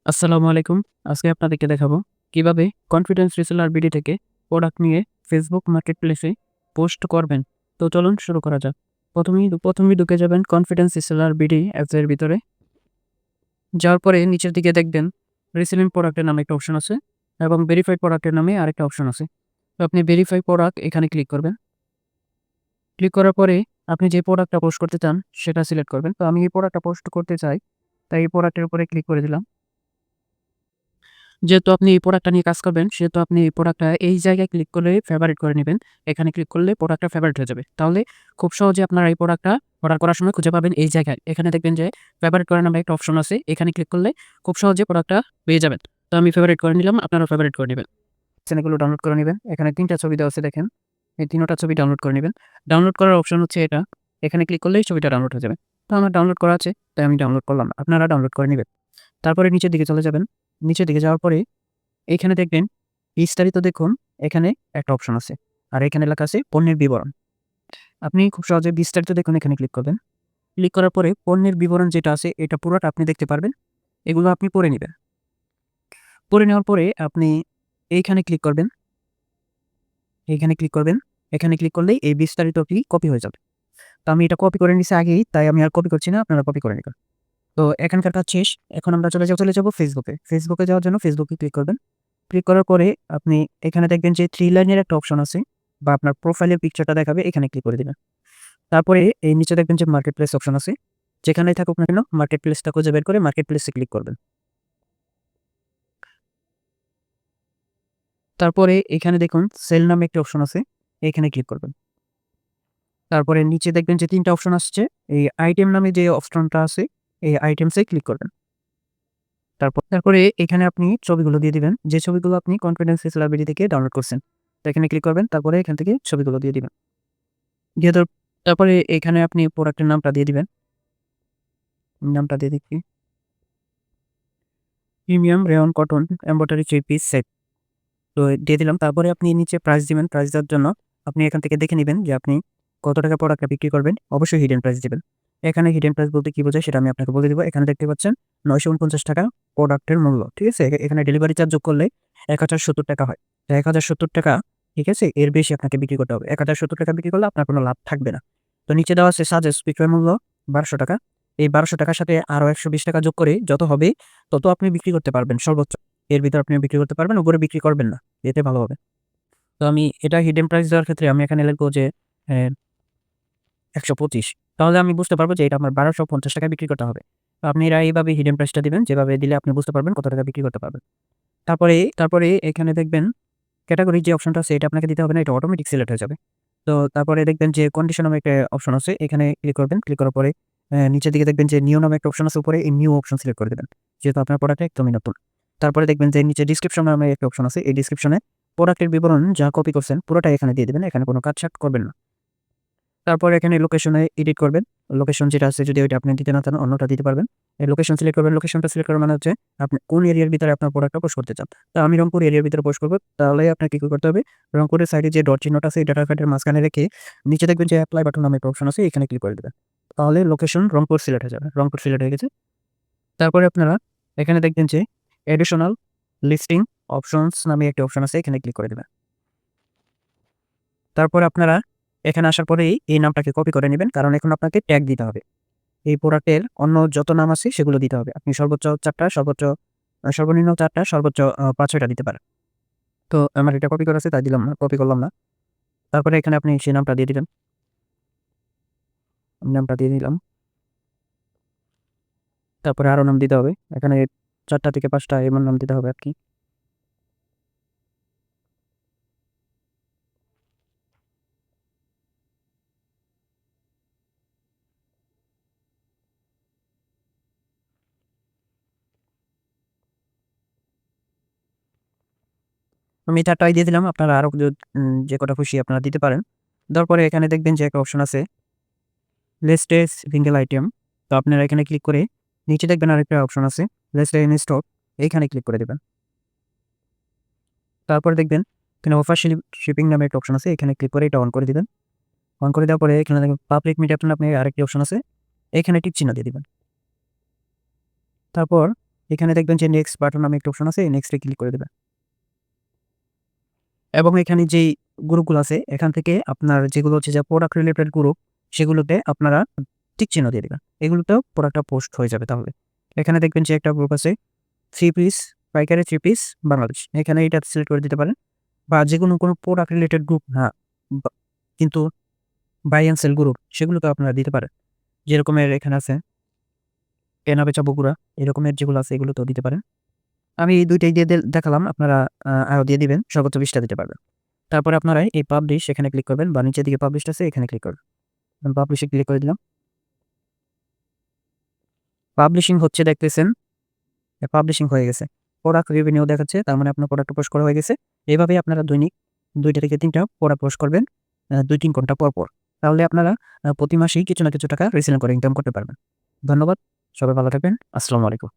আসসালামু আলাইকুম। আজকে আপনাদেরকে দেখাবো কিভাবে কনফিডেন্স রিসেলার বিডি থেকে প্রোডাক্ট নিয়ে ফেসবুক মার্কেটপ্লেসে পোস্ট করবেন। তো চলুন শুরু করা যাক। প্রথমেই ঢুকে যাবেন কনফিডেন্স রিসেলার বিডি অ্যাপস এর ভিতরে। যাওয়ার পরে নিচের দিকে দেখবেন রিসেলিং প্রোডাক্টের নামে একটা অপশন আছে এবং ভেরিফাই প্রোডাক্টের নামে আরেকটা অপশন আছে। তো আপনি ভেরিফাই প্রোডাক্ট এখানে ক্লিক করবেন। ক্লিক করার পরে আপনি যে প্রোডাক্টটা পোস্ট করতে চান সেটা সিলেক্ট করবেন। তো আমি এই প্রোডাক্টটা পোস্ট করতে চাই, তাই এই প্রোডাক্টের উপরে ক্লিক করে দিলাম। যেহেতু আপনি এই প্রোডাক্টটা নিয়ে কাজ করবেন, সেহেতু আপনি এই প্রোডাক্টটা এই জায়গায় ক্লিক করে ফেভারিট করে নিবেন। এখানে ক্লিক করলে প্রোডাক্টটা ফেভারিট হয়ে যাবে। তাহলে খুব সহজে আপনারা এই প্রোডাক্টটা অর্ডার করার সময় খুঁজে পাবেন এই জায়গায়। এখানে দেখবেন যে ফেভারিট করার নামে একটা অপশন আছে। এখানে ক্লিক করলে খুব সহজে প্রোডাক্টটা পেয়ে যাবেন। তো আমি ফেভারিট করে নিলাম, আপনারাও ফেভারিট করে নিবেন। চ্যানেলগুলো ডাউনলোড করে নিবেন। এখানে ৩ টা ছবি দেওয়া আছে দেখেন। এই ৩ টা ছবি ডাউনলোড করে নিবেন। ডাউনলোড করার অপশন হচ্ছে এটা। এখানে ক্লিক করলেই ছবিটা ডাউনলোড হয়ে যাবে। তো আমার ডাউনলোড করা আছে, তাই আমি ডাউনলোড করলাম। আপনারা ডাউনলোড করে নিবেন। তারপরে নিচের দিকে চলে যাবেন। নিচের দিকে যাওয়ার পরে এইখানে দেখবেন বিস্তারিত দেখুন, এখানে একটা অপশন আছে। আর এখানে লেখা আছে পণ্যের বিবরণ। আপনি খুব সহজে বিস্তারিত দেখুন এখানে ক্লিক করবেন। ক্লিক করার পরে পণ্যের বিবরণ যেটা আছে এটা পুরোটা আপনি দেখতে পারবেন। এগুলো আপনি পড়ে নিবেন। পড়ে নেওয়ার পরে আপনি এইখানে ক্লিক করবেন। এইখানে ক্লিক করবেন। এখানে ক্লিক করলেই এই বিস্তারিতটি কপি হয়ে যাবে। তো আমি এটা কপি করে নিছি আগেই, তাই আমি আর কপি করছি না, আপনারা কপি করে নিবেন। তো এখানকার কাজ শেষ। এখন আমরা চলে যাব ফেসবুকে। ফেসবুকে যাওয়ার জন্য ফেসবুকে ক্লিক করবেন। ক্লিক করার পরে আপনি এখানে দেখবেন যে 3 লাইনের একটা অপশন আছে বা আপনার প্রোফাইলের পিকচারটা দেখাবে, এখানে ক্লিক করে দিবেন। তারপরে এই নিচে দেখবেন যে মার্কেট প্লেস অপশন আছে। যেখানেই থাকুক না কেন মার্কেট প্লেসটা খুঁজে বের করে মার্কেট প্লেসে ক্লিক করবেন। তারপরে এখানে দেখুন সেল নামে একটা অপশন আছে, এখানে ক্লিক করবেন। তারপরে নিচে দেখবেন যে ৩ টা অপশন আসছে। এই আইটেম নামে যে অপশনটা আছে, এই আইটেমসে ক্লিক করবেন। তারপরে এখানে আপনি ছবিগুলো দিয়ে দিবেন। যে ছবিগুলো আপনি কনফিডেন্স সেলাব্রিটি থেকে ডাউনলোড করছেন। তো এখানে ক্লিক করবেন। তারপরে এখান থেকে ছবিগুলো দিয়ে দিবেন। দিয়ে দেওয়ার তারপরে এখানে আপনি প্রোডাক্টের নামটা দিয়ে দিবেন। নামটা দিয়ে দিচ্ছি। Premium rayon cotton embroidery 3 piece set. তো দিয়ে দিলাম। তারপরে আপনি নিচে প্রাইস দিবেন। প্রাইস দেওয়ার জন্য আপনি এখান থেকে দেখে নিবেন যে আপনি কত টাকা প্রোডাক্টটা বিক্রি করবেন। অবশ্যই হিডেন প্রাইস দিবেন। এখানে হিডেন প্রাইস বলতে কি বোঝায় সেটা আমি আপনাকে বলে দিব। এখানে দেখতে পাচ্ছেন ৳৯৪৯ প্রোডাক্টের মূল্য। ঠিক আছে? এখানে ডেলিভারি চার্জ যোগ করলে ৳১,০৭০ হয়। তো ৳১,০৭০, ঠিক আছে? এর বেশি আপনাকে বিক্রি করতে হবে। ৳১,০৭০ বিক্রি করলে আপনার কোনো লাভ থাকবে না। তো নিচে দেওয়া আছে সাজেস্ট বিক্রয় মূল্য ৳১,২০০। এই ৳১,২০০ সাথে আরো ৳১২০ যোগ করে যত হবে তত আপনি বিক্রি করতে পারবেন সর্বোচ্চ। এর ভিতরে আপনি বিক্রি করতে পারবেন, উপরে বিক্রি করবেন না। এতে ভালো হবে। তো আমি এটা হিডেন প্রাইস দেওয়ার ক্ষেত্রে আমি এখানে লিখব যে অ্যা ১২৫। তাহলে আমি বুঝতে পারব যে এটা আমার ৳১,২৫০ বিক্রি করতে হবে। তো আপনারা এইভাবে হিডেন প্রাইসটা দিবেন। যেভাবে দিলে আপনি বুঝতে পারবেন কত টাকা বিক্রি করতে পারবেন। তারপরে এখানে দেখবেন ক্যাটেগরি যে অপশনটা আছে এটা আপনাকে দিতে হবে না, এটা অটোমেটিক সিলেক্ট হয়ে যাবে। তো তারপরে দেখবেন যে কন্ডিশন নামে একটা অপশন আছে, এখানে ক্লিক করবেন। ক্লিক করার পরে নিচের দিকে দেখবেন যে নিউ নামে একটা অপশন আছে উপরে, এই নিউ অপশন সিলেক্ট করে দিবেন। যেহেতু আপনার প্রোডাক্টটা একদমই নতুন। তারপরে দেখবেন যে নিচে ডেসক্রিপশন নামে একটা অপশন আছে, এই ডেসক্রিপশনে প্রোডাক্টের বিবরণ যা কপি করছেন পুরোটাই এখানে দিয়ে দিবেন। এখানে কোনো কাটছাঁট করবেন না। তারপর এখানে লোকেশনে এডিট করবেন। লোকেশন যেটা আছে যদি ওইটা আপনি দিতে না চান অন্যটা দিতে পারবেন। এই লোকেশন সিলেক্ট করবেন। লোকেশনটা সিলেক্ট করা মানে হচ্ছে আপনি কোন এরিয়ার ভিতরে আপনার প্রোডাক্টটা পোস্ট করতে চান। তো আমি রংপুর এরিয়ার ভিতরে পোস্ট করব। তাহলে আপনাকে কি করতে হবে? রংপুরের সাইডে যে ডট চিহ্নটা আছে এই ডট প্যাডের মাঝখানে রেখে নিচে দেখবেন যে এপ্লাই বাটন নামে একটা অপশন আছে, এখানে ক্লিক করে দিবেন। তাহলে লোকেশন রংপুর সিলেক্ট হয়ে যাবে। রংপুর সিলেক্ট হয়ে গেছে। তারপরে আপনারা এখানে দেখবেন যে অ্যাডিশনাল লিস্টিং অপশনস নামে একটা অপশন আছে, এখানে ক্লিক করে দিবেন। তারপরে আপনারা এখানে আসার পরেই এই নামটাকে কপি করে নিবেন। কারণ এখন আপনাকে ট্যাগ দিতে হবে। এই প্রোডাক্টের অন্য যত নাম আছে সেগুলো দিতে হবে। আপনি সর্বোচ্চ ৪ টা, সর্বনিম্ন ৪ টা, সর্বোচ্চ ৫-৬ টা দিতে পারেন। তো আমার এটা কপি করা আছে তাই দিলাম না, কপি করলাম না। তারপরে এখানে আপনি সেই নামটা দিয়ে দিবেন। আমি নামটা দিয়ে দিলাম। তারপরে আরো নাম দিতে হবে। এখানে ৪ টা থেকে ৫ টা এমন নাম দিতে হবে আরকি। আমি ৪ টাই দিয়ে দিলাম। আপনারা আরো যে কটা খুশি আপনারা দিতে পারেন। দেওয়ার পরে এখানে দেখবেন যে একটা অপশন আছে লিস্টেড সিঙ্গেল আইটেম। তো আপনারা এখানে ক্লিক করে নিচে দেখবেন আরেকটা অপশন আছে লিস্টেড ইন স্টক, এইখানে ক্লিক করে দিবেন। তারপরে দেখবেন এখানে অফার শিপিং নামে একটা অপশন আছে, এখানে ক্লিক করে এটা অন করে দিবেন। অন করে দেওয়ার পরে এখানে দেখবেন পাবলিক মিডিয়া আপনি আরেকটি অপশন আছে, এখানে টিক চিহ্ন দিয়ে দিবেন। তারপর এখানে দেখবেন যে নেক্সট বাটন নামে একটা অপশন আছে, এই নেক্সটে ক্লিক করে দেবেন। এবং এখানে যেই গ্রুপগুলো আছে এখান থেকে আপনার যেগুলো হচ্ছে যে প্রোডাক্ট রিলেটেড গ্রুপ, সেগুলোতে আপনারা টিক চিহ্ন দিয়ে দিবেন। এগুলোতেও প্রোডাক্টটা পোস্ট হয়ে যাবে তাহলে। এখানে দেখবেন যে একটা গ্রুপ আছে 3 পিস পাইকারি 3 পিস বাংলাদেশ। এখানে এটা সিলেক্ট করে দিতে পারেন, বা যেকোনো কোনো প্রোডাক্ট রিলেটেড গ্রুপ না বা কিন্তু বাই অ্যান্ড সেল গ্রুপ, সেগুলোতেও আপনারা দিতে পারেন। যেরকমের এখানে আছে কেনা-বেচা বগুড়া, এরকমের যেগুলো আছে এগুলোতেও দিতে পারেন। আমি এই ২ টাই দিয়ে দেখালাম, আপনারা আরও দিয়ে দিবেন, সর্বোচ্চ ২০ টা দিতে পারবেন। তারপরে আপনারা এই পাবলিশ এখানে ক্লিক করবেন, বা নিচের দিকে পাবলিশড আছে এখানে ক্লিক করবেন। আমি পাবলিশে ক্লিক করে দিলাম। পাবলিশিং হচ্ছে দেখতেছেন, পাবলিশিং হয়ে গেছে। প্রোডাক্ট রেভিনিউ দেখাচ্ছে, তার মানে আপনার প্রোডাক্টটা পোস্ট করা হয়ে গেছে। এভাবেই আপনারা দৈনিক ২ টা থেকে ৩ টা প্রোডাক্ট পোস্ট করবেন ২-৩ ঘন্টা পর, পর। তাহলে আপনারা প্রতি মাসেই কিছু না কিছু টাকা রিসেলিং করে ইনকাম করতে পারবেন। ধন্যবাদ। সবাই ভালো থাকবেন। আসসালামু আলাইকুম।